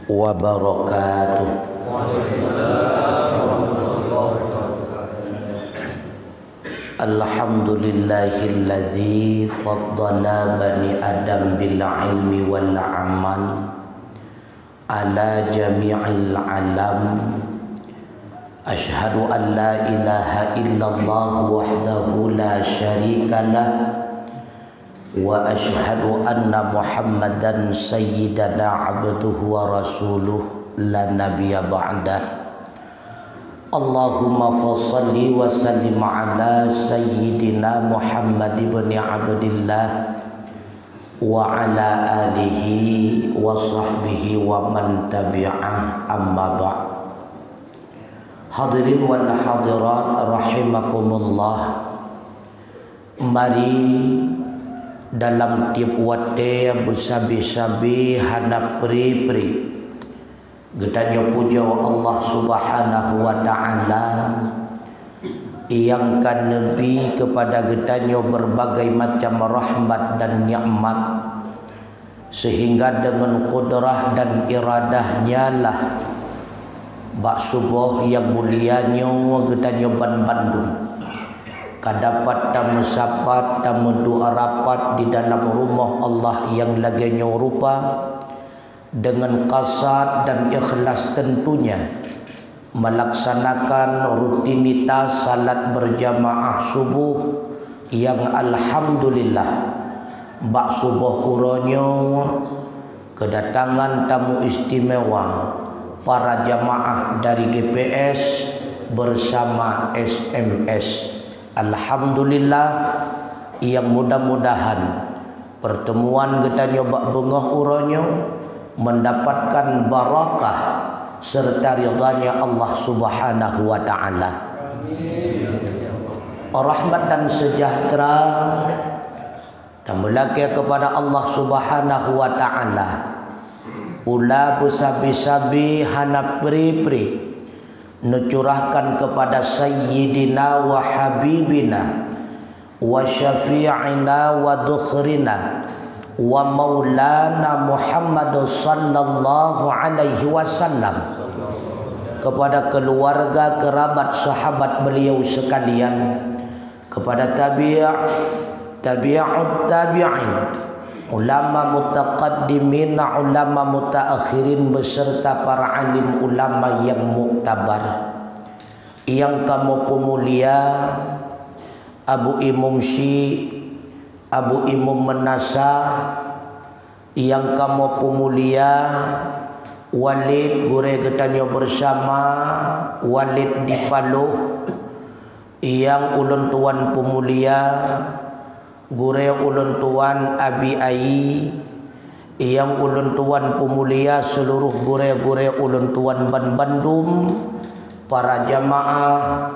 wabarakatuh. Alhamdulillahilladzi faddala bani Adam bil ilmi wal amal ala jami'il alam. Ashhadu an la ilaha illallah wahdahu la syarika lah wa ashhadu anna Muhammadan sayyidana abduhu wa rasuluh la nabiyya ba'dah. Allahumma fassalli wa sallim ala sayyidina Muhammad ibn Abdillah wa ala alihi wa sahbihi wa man tabi'ah, amma ba'd. Hadirin wal hadirat rahimakumullah. Mari dalam tiap wate bersabi-sabi hanap pri-pri gedanya puja Allah Subhanahu wa ta'ala yang kan Nabi kepada gedanya berbagai macam rahmat dan nikmat, sehingga dengan kudrah dan iradahnya lah bak subuh yang mulianya gedanya ban Bandung kadapat tamu sapat tamu doa rapat di dalam rumah Allah yang laganya rupa dengan kasat dan ikhlas tentunya melaksanakan rutinitas salat berjamaah subuh yang alhamdulillah bak subuh uronyo kedatangan tamu istimewa para jamaah dari GPS bersama SMS. Alhamdulillah, yang mudah-mudahan pertemuan kita nyoba bengah uronyo mendapatkan barakah serta ridhanya Allah Subhanahu wa ta'ala. Rahmat dan sejahtera tambulake kepada Allah Subhanahu wa ta'ala. Ula besabi-sabi hanap pri-pri nucurahkan kepada sayyidina wa habibina wa syafi'ina wa dukhrina wa maulana Muhammad sallallahu alaihi wasallam, kepada keluarga, kerabat, sahabat beliau sekalian, kepada tabi'ut tabi'in, ulama mutaqaddimin, ulama mutaakhirin beserta para alim ulama yang muktabar. Yang kamu pemulia Abu Imam Syi, Abu Imam Menasa, yang kamu pemulia Walid gure getanyo bersama Walid di Paluh, yang ulun tuan pemulia gure ulun tuan Abi Ai, yang ulun tuan pemulia seluruh gure-gure ulun tuan Ban Bandung, para jamaah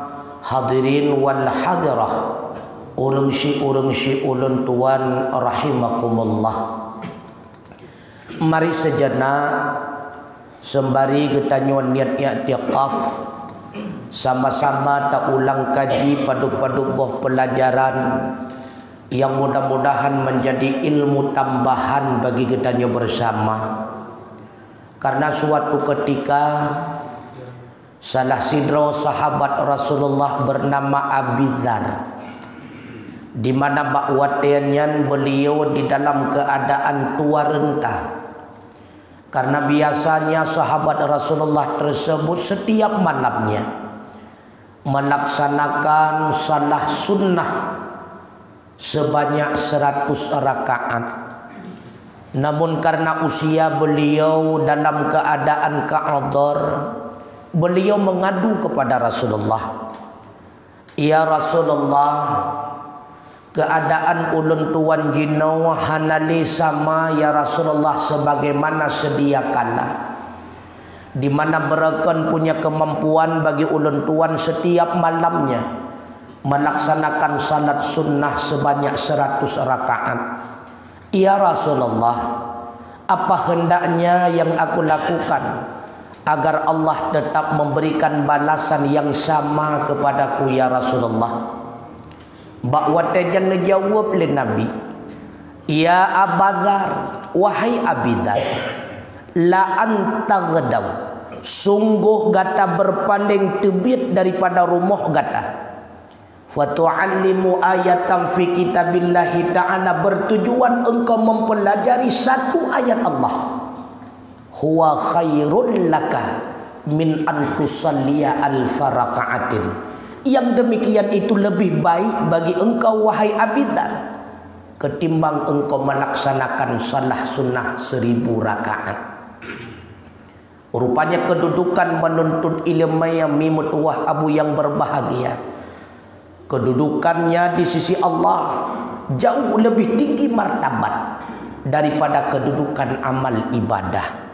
hadirin wal hadirah, urungsi ulun tuan rahimakumullah. Mari sejenak sembari getanyo niat i'tikaf sama-sama tak ulang kaji padu-padu boh pelajaran yang mudah-mudahan menjadi ilmu tambahan bagi kitanya bersama. Karena suatu ketika salah sidro sahabat Rasulullah bernama Abi Dzar, di mana bakwatiannya beliau di dalam keadaan tua renta. Karena biasanya sahabat Rasulullah tersebut setiap malamnya melaksanakan salah sunnah sebanyak 100 rakaat. Namun karena usia beliau dalam keadaan ka'adhar, beliau mengadu kepada Rasulullah, "Ya Rasulullah, keadaan ulun tuan jino hanali sama ya Rasulullah sebagaimana sedia kala, di mana berakan punya kemampuan bagi ulun tuan setiap malamnya melaksanakan salat sunnah sebanyak 100 rakaat. Ya Rasulullah, apa hendaknya yang aku lakukan agar Allah tetap memberikan balasan yang sama kepadaku ya Rasulullah?" Bakwatnya ngejawab oleh Nabi, "Ya Abu Dzar, wahai Abi Dzar, la antagdaw, sungguh gata berpaling tebit daripada rumah gata, fatu'allimu ayatan fi kitabillahi ta'ala, bertujuan engkau mempelajari satu ayat Allah, huwa khairul laka min an tusalliya alfa raka'atin, yang demikian itu lebih baik bagi engkau wahai abidan ketimbang engkau melaksanakan salah sunnah 1000 rakaat. Rupanya kedudukan menuntut ilmu yang mimutuah abu yang berbahagia, kedudukannya di sisi Allah jauh lebih tinggi martabat daripada kedudukan amal ibadah.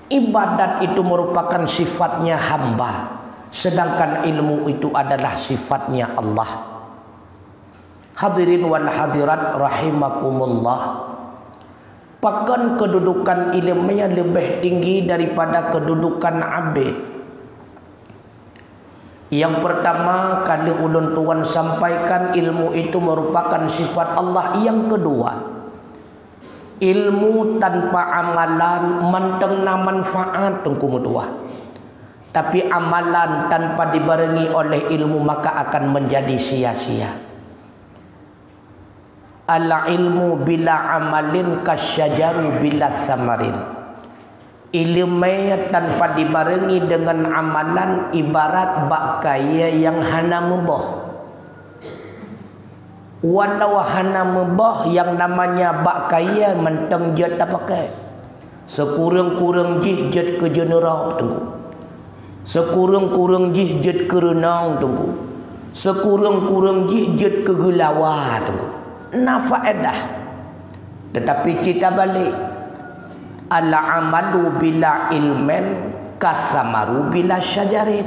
Ibadat itu merupakan sifatnya hamba, sedangkan ilmu itu adalah sifatnya Allah. Hadirin wal hadirat rahimakumullah, bahkan kedudukan ilmunya lebih tinggi daripada kedudukan abid. Yang pertama kali ulun tuan sampaikan, ilmu itu merupakan sifat Allah. Yang kedua, ilmu tanpa amalan mentengna manfaat tengku mutuah, tapi amalan tanpa dibarengi oleh ilmu maka akan menjadi sia-sia. Al-ilmu bila amalin kasyajaru bila samarin. Ilmu tanpa dibarengi dengan amalan ibarat bak kaya yang hana mubah. Walau hana mubah, yang namanya bak kaya menteng je tak pakai. Sekurang-kurang jih jet ke jenera tunggu. Sekurang-kurang jih jet ke renang tunggu. Sekurang-kurang jih jet ke gelawa tunggu. Nafaedah. Tetapi kita balik, ala amalu bila ilmen kasamaru bila syajarin.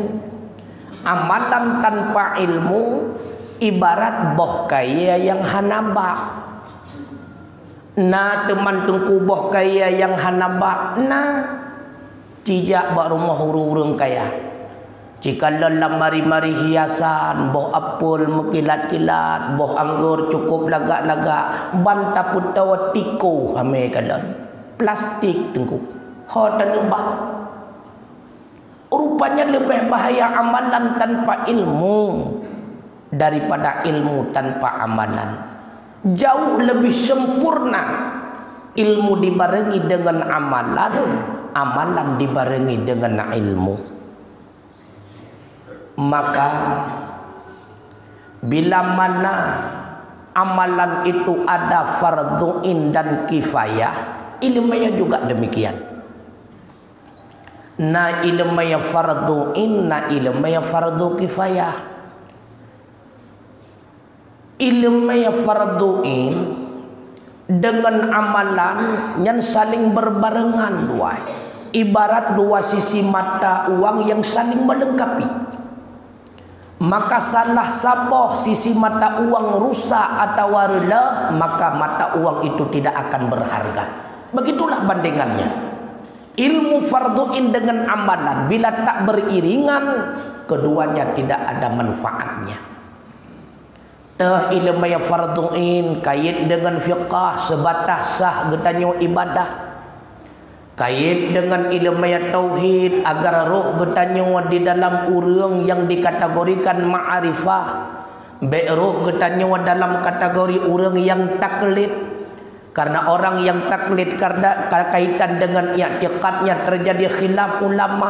Amalan tanpa ilmu ibarat boh kaya yang hanaba. Na teman tengku boh kaya yang hanaba, na tidak bak rumah hurung kaya. Jika lelam mari-mari hiasan, boh apel mekilat-kilat, boh anggur cukup lagak-lagak, banta putawa tiko hame kadan. Plastik tengku. Ho tanubah. Rupanya lebih bahaya amalan tanpa ilmu daripada ilmu tanpa amalan. Jauh lebih sempurna ilmu dibarengi dengan amalan, amalan dibarengi dengan ilmu. Maka bila mana amalan itu ada fardhu'in dan kifayah, ilmunya juga demikian. Na ilmunya fardhu'in, na ilmunya fardhu kifayah. Ilmunya fardhu'in dengan amalan yang saling berbarengan dua, ibarat dua sisi mata uang yang saling melengkapi. Maka salah sapoh sisi mata uang rusak atau warla, maka mata uang itu tidak akan berharga. Begitulah bandingannya. Ilmu fardhu'in dengan amalan bila tak beriringan, keduanya tidak ada manfaatnya. Tah ilmu yang fardhu'in kait dengan fiqah sebatas sah getanyo ibadah. Kait dengan ilmu yang tauhid agar roh getanyo di dalam urang yang dikategorikan ma'arifah, be roh getanyo dalam kategori urang yang taklid. Karena orang yang taklid karena kaitan dengan i'tiqadnya terjadi khilaf ulama.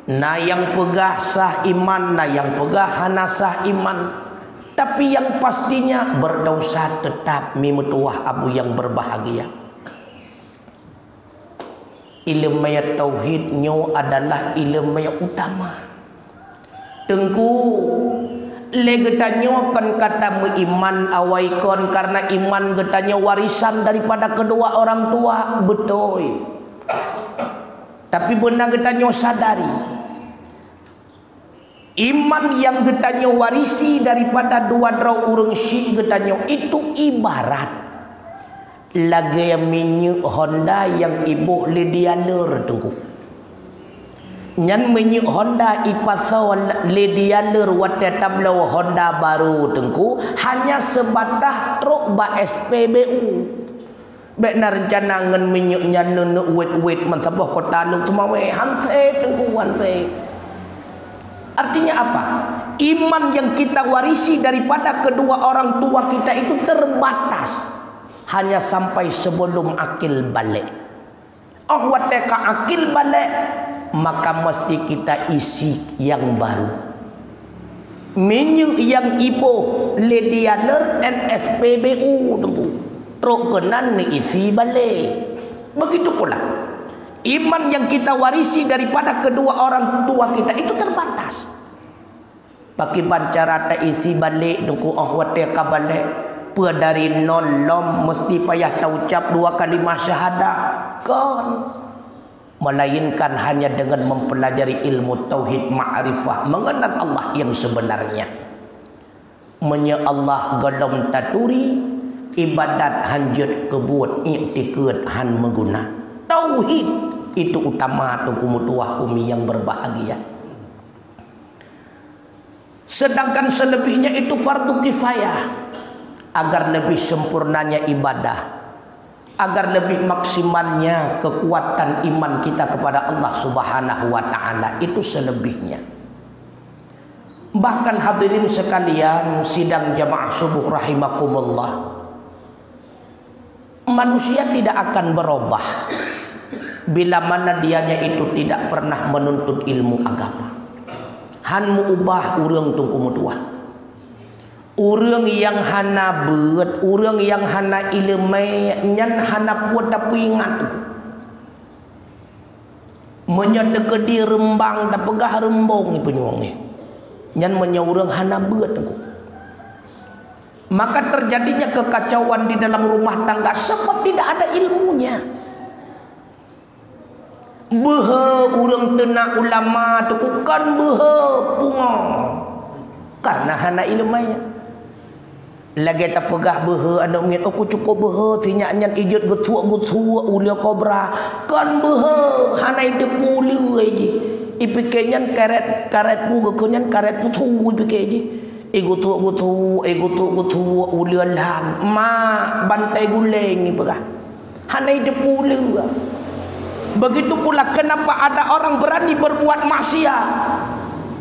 Na yang pegah sah iman, na yang pegah hana sah iman. Tapi yang pastinya berdosa tetap mimutuah abu yang berbahagia. Ilmu yang tauhidnya adalah ilmu yang utama. Tengku legetannya kan kata iman awaikon, karena iman getanya warisan daripada kedua orang tua, betul. Tapi benar getanya sadari, iman yang getanya warisi daripada dua draw urang syik getanya itu ibarat lagi minyak Honda yang ibu ledialer tunggu. Nyan minyak Honda ipasau ledialer watetablau Honda baru tengku hanya sebatah truk ba SPBU. Baik na rencana ngan minyaknya nene wet man sabah kota lu tumawe hanse tengku hanse. Artinya apa? Iman yang kita warisi daripada kedua orang tua kita itu terbatas. Hanya sampai sebelum akil balik. Oh wateka akil balik, maka mesti kita isi yang baru. Minyak yang ibu Ledianer NSPBU tengku. Rokenan ni isi balik. Begitu pula iman yang kita warisi daripada kedua orang tua kita itu terbatas. Pakai bancara tak isi balik dengku ahwateka balik. Pua dari nolom mesti payah ucap 2 kalimah syahadah kan. Melainkan hanya dengan mempelajari ilmu tauhid ma'rifah, mengenal Allah yang sebenarnya. Menya Allah galom taturi, ibadat hanjut kebut iktikad han mengguna. Tauhid itu utama tungku mutuah umi yang berbahagia. Sedangkan selebihnya itu fardu kifayah. Agar lebih sempurnanya ibadah, agar lebih maksimalnya kekuatan iman kita kepada Allah Subhanahu wa taala, itu selebihnya. Bahkan hadirin sekalian sidang jamaah subuh rahimakumullah, manusia tidak akan berubah bila mana dianya itu tidak pernah menuntut ilmu agama. Han mu ubah urang tungku mutuah. Urang yang hana beut, urang yang hana ilmu, nyan hana puat tapi ingat. Menyata ke di rembang tak pegah rembong ni penyuang ni. Nyan menyaurang hana beut. Maka terjadinya kekacauan di dalam rumah tangga sebab tidak ada ilmunya. Beha urang tenak ulama tu bukan beha punga. Karena hana ilmunya. Lagi tak pegah beha anak ngit aku cukup beha tinyak-nyan ijut getua-getua ulia kobra kan beha hana itu pulu aja ipikenya karet pu gekunyan karet putu ipike aja gutu ulia lan ma bantai guleng ipegah hana itu pulu. Begitu pula kenapa ada orang berani berbuat maksiat,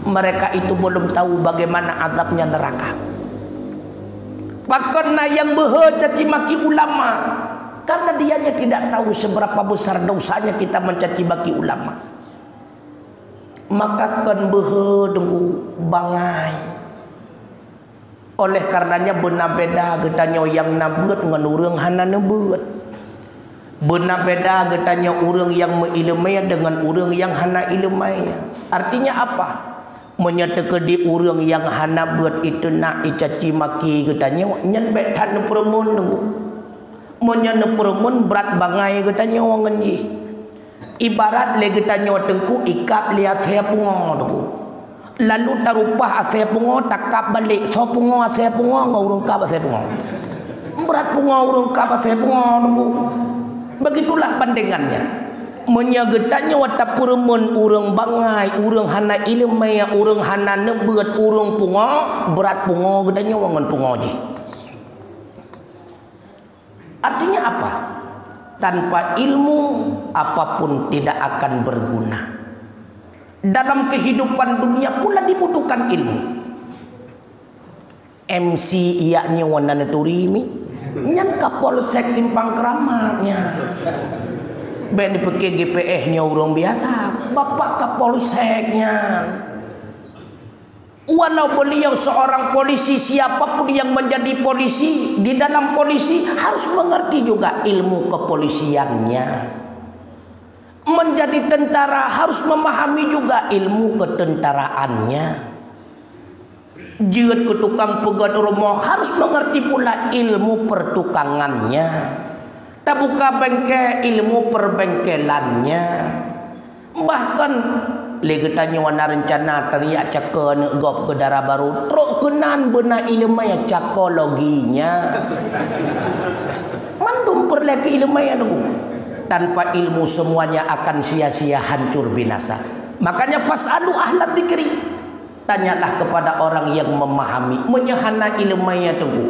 mereka itu belum tahu bagaimana azabnya neraka. Bahkan yang beha caci maki ulama karena dianya tidak tahu seberapa besar dosanya kita mencaci maki ulama. Maka kan beha dengku bangai. Oleh karenanya benar beda getanya yang nabeut ngan urang hana nabeut. Benar beda getanya urang yang mengilmai dengan urang yang hana ilmai. Artinya apa? Menyatakan di urang yang hana beut itu nak icaci maki katanya nyen betan permun nunggu menyen permun berat bangai katanya wong ngendi ibarat le katanya tengku ikap lihat saya pungo tu lalu tarupah ase pungo takap balik so pungo ase pungo ngurung kap ase pungo berat pungo urung kap ase pungo nunggu. Begitulah pandangannya. Menyagetanya wata purmun urang bangai, urang hana ilmu, urang hana nebeut, urang pungo, berat pungo gedanya wangan pungo ji. Artinya apa? Tanpa ilmu apapun tidak akan berguna. Dalam kehidupan dunia pula dibutuhkan ilmu. MC iaknya wanana turimi, nyan kapolsek Simpang Keramatnya. Ben dipakai GPH-nya orang biasa, bapak kapolseknya. Walau beliau seorang polisi, siapapun yang menjadi polisi, di dalam polisi harus mengerti juga ilmu kepolisiannya. Menjadi tentara harus memahami juga ilmu ketentaraannya. Jeut ke tukang pegat rumah harus mengerti pula ilmu pertukangannya. Tak buka bengkel ilmu perbengkelannya. Bahkan legetanya wana rencana teriak caka nak gop ke darah baru truk kenan benar ilmu yang cakologinya. Mandum perleki ilmu yang nunggu. Tanpa ilmu semuanya akan sia-sia hancur binasa. Makanya fasalu ahla dzikri. Tanyalah kepada orang yang memahami, menyahana ilmu yang tunggu.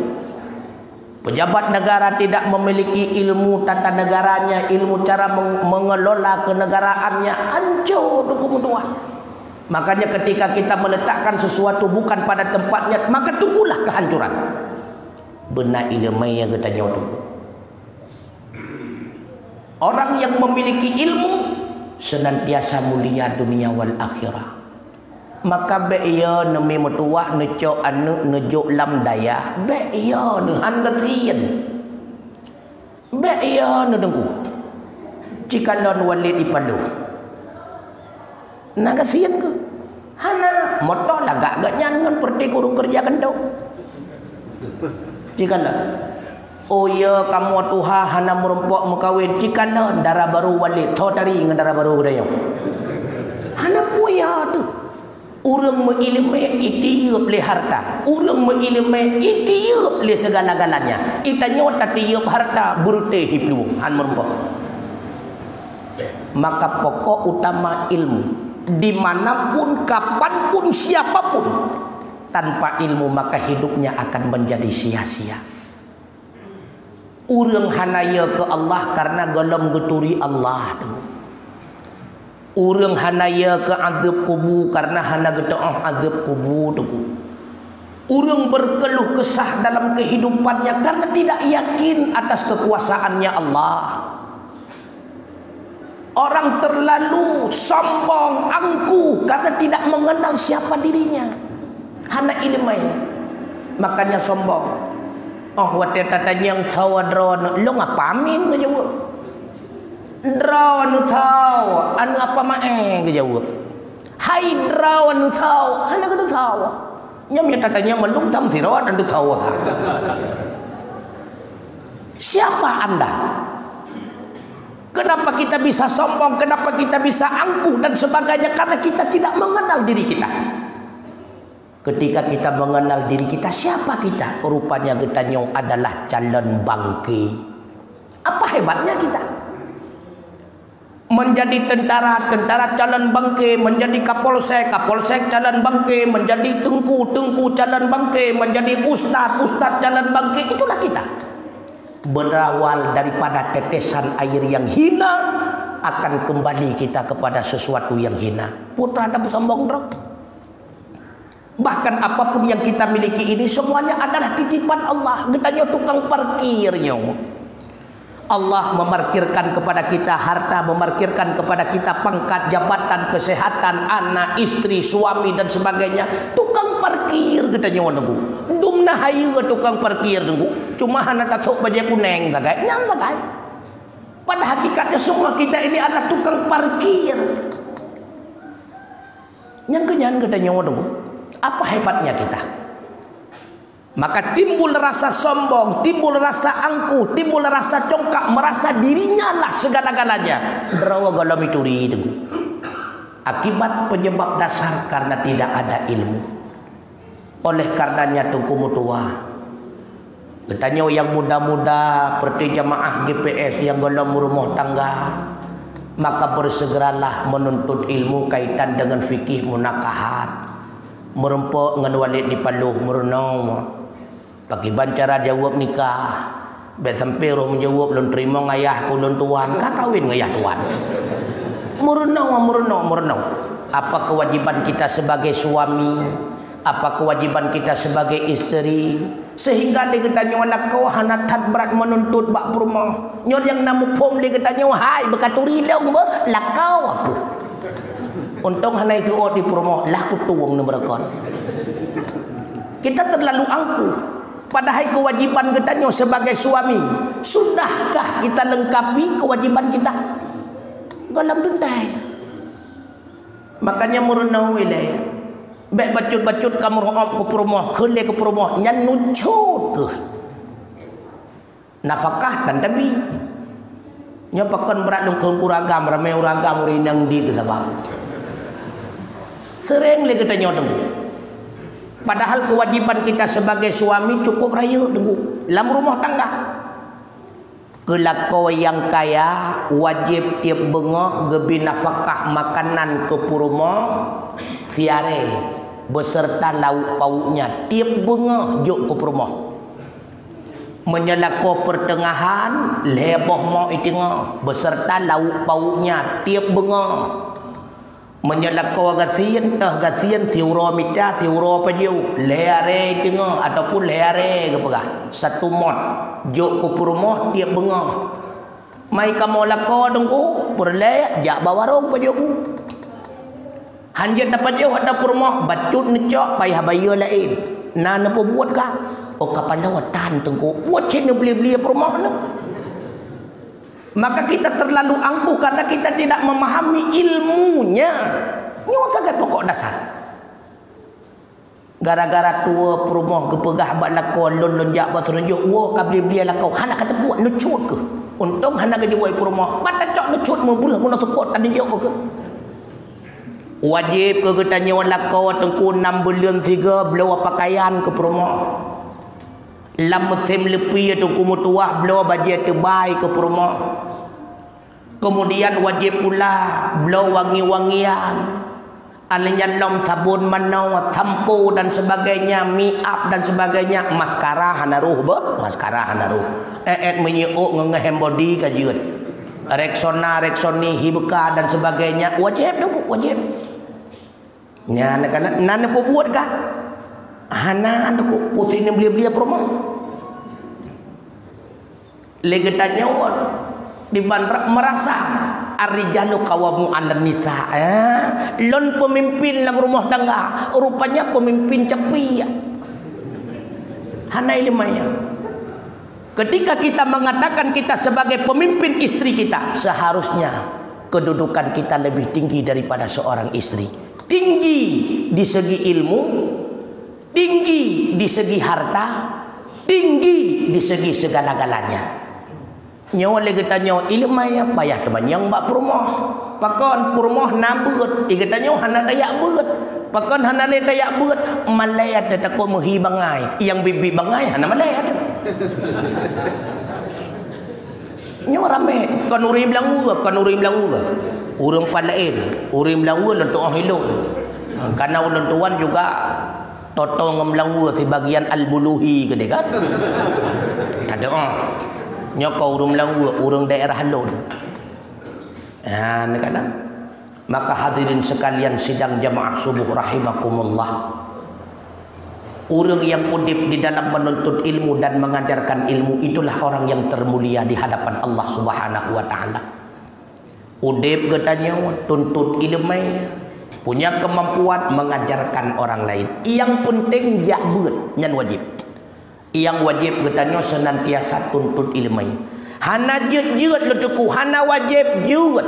Pejabat negara tidak memiliki ilmu tata negaranya, ilmu cara mengelola kenegaraannya, hancur kemudian. Makanya ketika kita meletakkan sesuatu bukan pada tempatnya, maka tunggulah kehancuran. Benar ilmu yang kita tunggu. Orang yang memiliki ilmu senantiasa mulia dunia wal akhirah. Maka beya nemi metuah necok anu nejuk lam daya beya dengan kesian beya nedengku jika non walid ipalu nak kesian ke hana motor lagak gak nyangan perti kurung kerja kendo jika non oh ya kamu tuha hana merumpok mukawin jika non darah baru walid tho dari darah baru dayong hana puya tu. Urang mengilmu itiup le harta. Urang mengilmu itiup le segala-galanya. Ita nyota tiup harta beruteh hidup han merempok. Maka pokok utama ilmu. Dimanapun, kapanpun, siapapun. Tanpa ilmu maka hidupnya akan menjadi sia-sia. Urang hanaya ke Allah karena golong geturi Allah. Urang hanaya ke azab kubur karena hana getaah azab kubur tu. Urang berkeluh kesah dalam kehidupannya karena tidak yakin atas kekuasaannya Allah. Orang terlalu sombong, angkuh karena tidak mengenal siapa dirinya. Hana ilmunya. Makanya sombong. Oh wate tatanya yang tawadron, lo ngapamin ngejawab. Draw anu tahu, anu apa mae kejawab. Hai draw anu tahu, anu kada tahu. Nyamnya tatanya melung tam sirawat anu tahu ta. Siapa Anda? Kenapa kita bisa sombong? Kenapa kita bisa angkuh dan sebagainya? Karena kita tidak mengenal diri kita. Ketika kita mengenal diri kita, siapa kita? Rupanya kita nyong adalah calon bangke. Apa hebatnya kita? Menjadi tentara, tentara calon bangke, menjadi kapolsek, kapolsek calon bangke, menjadi tengku, tengku calon bangke, menjadi ustad, ustad calon bangke. Itulah kita. Berawal daripada tetesan air yang hina, akan kembali kita kepada sesuatu yang hina. Putra ada sombong dong. Bahkan apapun yang kita miliki ini semuanya adalah titipan Allah. Kita tukang parkirnya. Allah memarkirkan kepada kita harta, memarkirkan kepada kita pangkat, jabatan, kesehatan, anak, istri, suami dan sebagainya. Tukang parkir kita nyawa nunggu. Dumna hayu ke tukang parkir nunggu. Cuma hana tasuk baju kuning sagai, nyang sagai. Pada hakikatnya semua kita ini adalah tukang parkir. Yang kenyan kita nyawa nunggu. Apa hebatnya kita? Maka timbul rasa sombong, timbul rasa angkuh, timbul rasa congkak, merasa dirinya lah segala-galanya. Derawa galam ituri itu. Akibat penyebab dasar karena tidak ada ilmu. Oleh karenanya tungku mutua. Katanya yang muda-muda seperti jamaah GPS yang galam rumah tangga, maka bersegeralah menuntut ilmu kaitan dengan fikih munakahat. Merempok dengan walid di paluh merenung. Bagi bancara jawab nikah. Bet sampai roh menjawab lun terima ngayah ku lun tuan, ka kawin ngayah tuan. Merenung. Apa kewajiban kita sebagai suami? Apa kewajiban kita sebagai isteri? Sehingga dia katanya anak kau hanatat berat menuntut bak rumah. Nyor yang namu pom dia katanya hai bekaturi leung be lakau apa? Untung hanai tu di rumah lah ku tuang nu berakon. Kita terlalu angkuh. Padahal kewajiban kita sebagai suami, sudahkah kita lengkapi kewajiban kita? Galam tuntai. Makanya merenau wilayah. Baik bacut-bacut kamu rohop ke rumah, kele ke rumah, nyan nucut ke. Nafkah dan tapi nyapakan berat dong kuragam, ramai uragam rinang di kita bang. Sering lagi kita nyodong. Padahal kewajiban kita sebagai suami cukup raya dengku dalam rumah tangga. Kelakau yang kaya wajib tiap bengah gebi nafkah makanan ke rumah siare beserta lauk pauknya tiap bengah juk ke rumah. menyelako pertengahan leboh mau itengah beserta lauk pauknya tiap benga menyelako gasian siuro mita siuro pajau leare itengah ataupun leare ke pegah satu mod jok ke rumah tiap benga mai kamu lako dengku berle jak bawarong pajau hanjat dapat jauh ada rumah bacut ngecok payah bayar lain nana apa buat kah oh kapal lawatan tengku buat cina beli-beli rumah ni. Maka kita terlalu angkuh karena kita tidak memahami ilmunya. Ini sangat pokok dasar. Gara-gara tua perumah kepegah bak lakon lon-lonjak bak terunjuk wah ka beli-beli lakau hana kata buat nucut ke untung hana ke jawai perumah mata cok nucut memburah guna support tadi jauh ke wajib ke tanya lakau tengku 6 bulan 3 belawa pakaian ke perumah lam musim lepi tu kumutuah belawa baju terbaik ke perumah kemudian wajib pula belawa wangi-wangian alanya lom sabun manau sampo dan sebagainya make up dan sebagainya maskara hanaruh maskara hanaruh menyiuk ngehem body kajian Rexona Rexoni hibka dan sebagainya wajib dong wajib nya nak nana po buat kah hana aku putih ni beli-beli promo legetanya di bandar merasa arijalu kawamu ala nisa lon pemimpin lang rumah tangga rupanya pemimpin cepi hana ilmanya ketika kita mengatakan kita sebagai pemimpin istri kita seharusnya kedudukan kita lebih tinggi daripada seorang istri tinggi di segi ilmu tinggi di segi harta tinggi di segi segala-galanya nyawa lagi tanya ilmanya payah teman yang bak perumah pakon perumah nabut iga tanya hana dayak beut pakon hana le dayak beut malayat takut mehi bangai yang bibi bangai hana malayat nyawa rame kan urim langu ke urang palain urim langu lentuk hilung karena ulun tuan juga toto ngemlangu di bagian al-buluhi gede kan ada nyokau urang langu urang daerah halun kadang maka hadirin sekalian sidang jamaah subuh rahimakumullah orang yang udip di dalam menuntut ilmu dan mengajarkan ilmu itulah orang yang termulia di hadapan Allah Subhanahu wa taala udip katanya tuntut ilmu punya kemampuan mengajarkan orang lain yang penting jabut nyan wajib yang wajib katanya senantiasa tuntut ilmu hana jeut letuku hana wajib jeut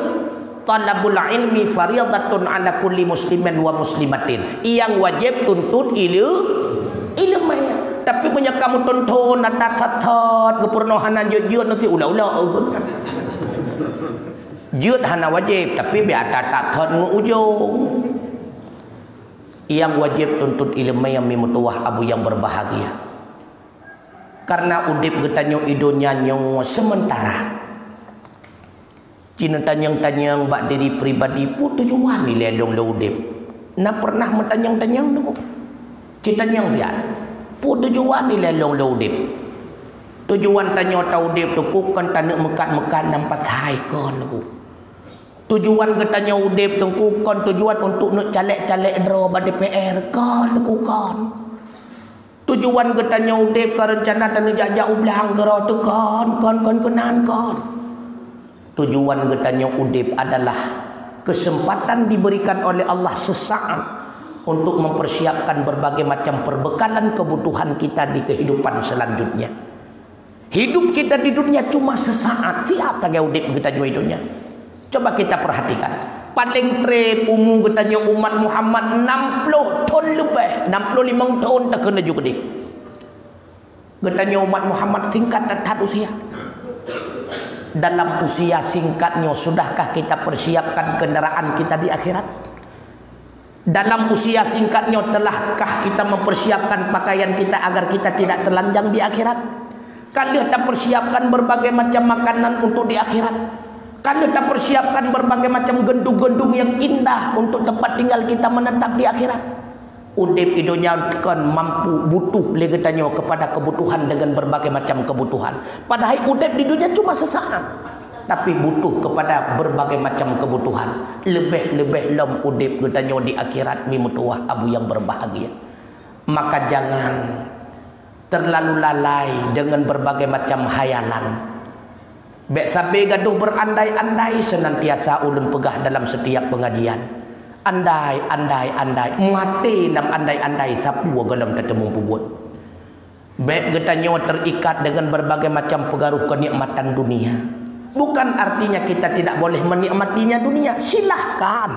talabul ilmi fariyadatun ala kulli muslimin wa muslimatin yang wajib tuntut ilmu tapi punya kamu tonton atat-atat gepurno hana jeut nanti ulah-ulah jeut hana wajib tapi bi atat-atat ngujung yang wajib tuntut ilmu yang mimutuah abu yang berbahagia karena udip getanyo idonya nyong sementara cina tanyang-tanyang bak diri pribadi pun tujuan ni lelong le udip na pernah mentanyang-tanyang tu kita nyang tiat pun tujuan ni lelong le udip tujuan tanyo tau udip tu ku kan tanek mekat-mekat nampak hai kon ku tujuan getanyo udip tu ku kan tujuan untuk nak calek-calek dro ba DPR kon ku kon tujuan getanya udip ke rencana tanu jajak ublang gero tu kon kenan kon tujuan getanya udip adalah kesempatan diberikan oleh Allah sesaat untuk mempersiapkan berbagai macam perbekalan kebutuhan kita di kehidupan selanjutnya hidup kita di dunia cuma sesaat siap saja udip getanya hidupnya coba kita perhatikan paling trade umum katanya umat Muhammad 60 tahun lebih 65 tahun tak kena juga deh katanya umat Muhammad singkat dan usia dalam usia singkatnya sudahkah kita persiapkan kendaraan kita di akhirat dalam usia singkatnya telahkah kita mempersiapkan pakaian kita agar kita tidak telanjang di akhirat kalau kita persiapkan berbagai macam makanan untuk di akhirat kan kita persiapkan berbagai macam gendung-gendung yang indah untuk tempat tinggal kita menetap di akhirat Udip idunya kan mampu butuh lagi tanya kepada kebutuhan dengan berbagai macam kebutuhan. Padahal udip di dunia cuma sesaat, tapi butuh kepada berbagai macam kebutuhan. Lebih-lebih lom udip getanya di akhirat mi mutuah abu yang berbahagia. Maka jangan terlalu lalai dengan berbagai macam hayalan. Bek sampai gaduh berandai-andai senantiasa ulun pegah dalam setiap pengajian. Andai, andai, andai, mati dalam andai-andai sapu galam tetemu pubut. Bek getanya terikat dengan berbagai macam pengaruh kenikmatan dunia. Bukan artinya kita tidak boleh menikmatinya dunia. Silahkan.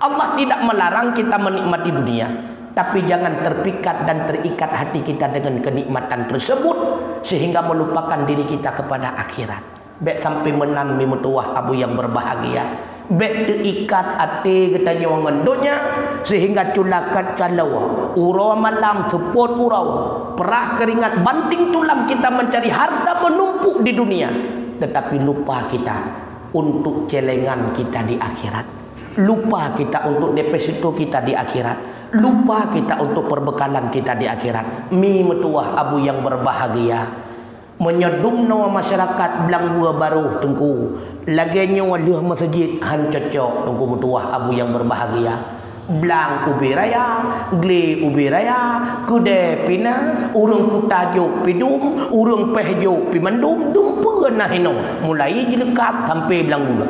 Allah tidak melarang kita menikmati dunia. Tapi jangan terpikat dan terikat hati kita dengan kenikmatan tersebut sehingga melupakan diri kita kepada akhirat. Bek sampai menan mi mutuah abu yang berbahagia. Bek terikat hati kita nyawangan dunia sehingga culakat calawa urawa malam tepot urawa perah keringat banting tulang kita mencari harta menumpuk di dunia, tetapi lupa kita untuk celengan kita di akhirat, lupa kita untuk deposito kita di akhirat, lupa kita untuk perbekalan kita di akhirat. Mi mutuah abu yang berbahagia menyedum nawa masyarakat belang dua baru tengku lagi nyawa liah masjid han cocok tengku mutuah abu yang berbahagia belang ubi raya gli ubi raya kude pina urung putajuk pidum urung pehjuk pimandum dumpa nah hino mulai jelekat sampai belang dua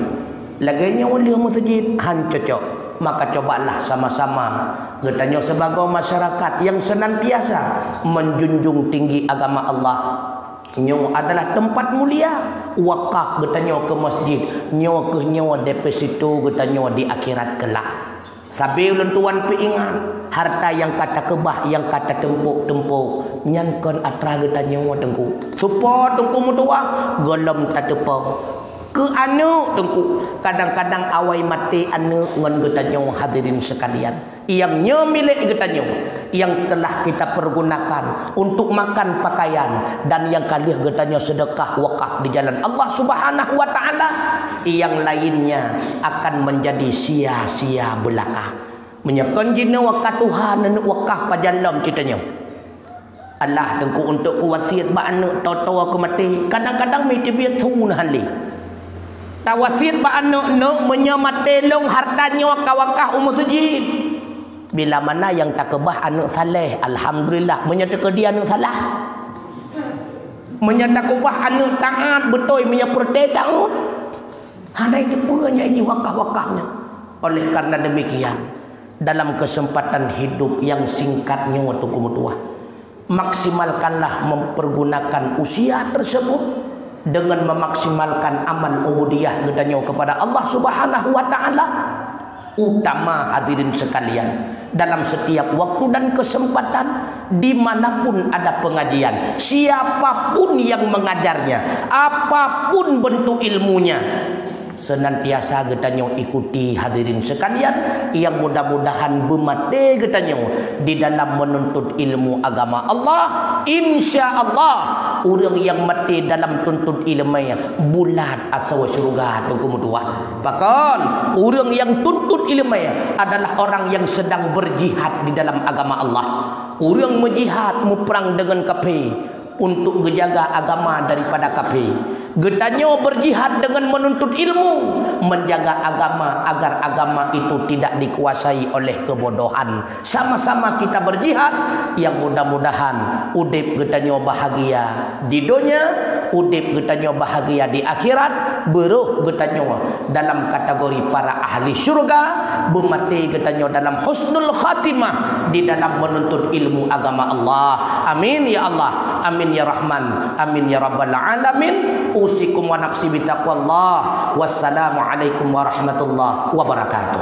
lagi nyawa liah masjid han cocok. Maka cobalah sama-sama getanya sebagai masyarakat yang senantiasa menjunjung tinggi agama Allah. Nyo adalah tempat mulia, wakaf getanya ke masjid, nyo ke nyo deposito getanya di akhirat kelak. Sabi ulun tuan peingat harta yang kata kebah yang kata tempuk-tempuk nyankon atra getanya tengku. Support tengku mutua golom tatepa. Ke anu tengku kadang-kadang awai mati anu ngon getanya hadirin sekalian. Yang nyo milik getanya yang telah kita pergunakan untuk makan pakaian dan yang kalian getanya sedekah wakaf di jalan Allah Subhanahu wa taala, yang lainnya akan menjadi sia-sia belaka. Menyekan jina wakaf Tuhan dan wakaf pajalam kitanya. Allah tengku untuk ku wasiat ba anak tahu-tahu aku mati. Kadang-kadang mi tibiat sunah hali. Tawasiat ba anak nak menyamate long hartanya wakaf umur sujud. Bila mana yang tak kebah anak saleh, alhamdulillah menyatakan dia anak salah. Menyatakan kebah anak taat betul menyapurte taat. Ada itu punya ini wakaf-wakafnya. Oleh karena demikian, dalam kesempatan hidup yang singkatnya waktu kemutua, maksimalkanlah mempergunakan usia tersebut dengan memaksimalkan amal ubudiyah gedanya kepada Allah Subhanahu wa taala. Utama hadirin sekalian, dalam setiap waktu dan kesempatan dimanapun ada pengajian, siapapun yang mengajarnya, apapun bentuk ilmunya, senantiasa getanya ikuti hadirin sekalian, yang mudah-mudahan bermati getanya di dalam menuntut ilmu agama Allah. Insya Allah orang yang mati dalam tuntut ilmunya bulat asal syurga tunggu mutuah. Bahkan orang yang tuntut ilmunya adalah orang yang sedang berjihad di dalam agama Allah. Orang menjihad perang dengan kafir untuk menjaga agama daripada kafir. Getanya berjihad dengan menuntut ilmu, menjaga agama agar agama itu tidak dikuasai oleh kebodohan. Sama-sama kita berjihad, yang mudah-mudahan udip getanya bahagia di dunia, udip getanya bahagia di akhirat, beruh getanya dalam kategori para ahli syurga, bermati getanya dalam husnul khatimah di dalam menuntut ilmu agama Allah. Amin ya Allah, amin ya Rahman, amin ya Rabbal alamin. Usikum wa nafsi bitaqwallah. Wassalamu alaikum warahmatullahi wabarakatuh.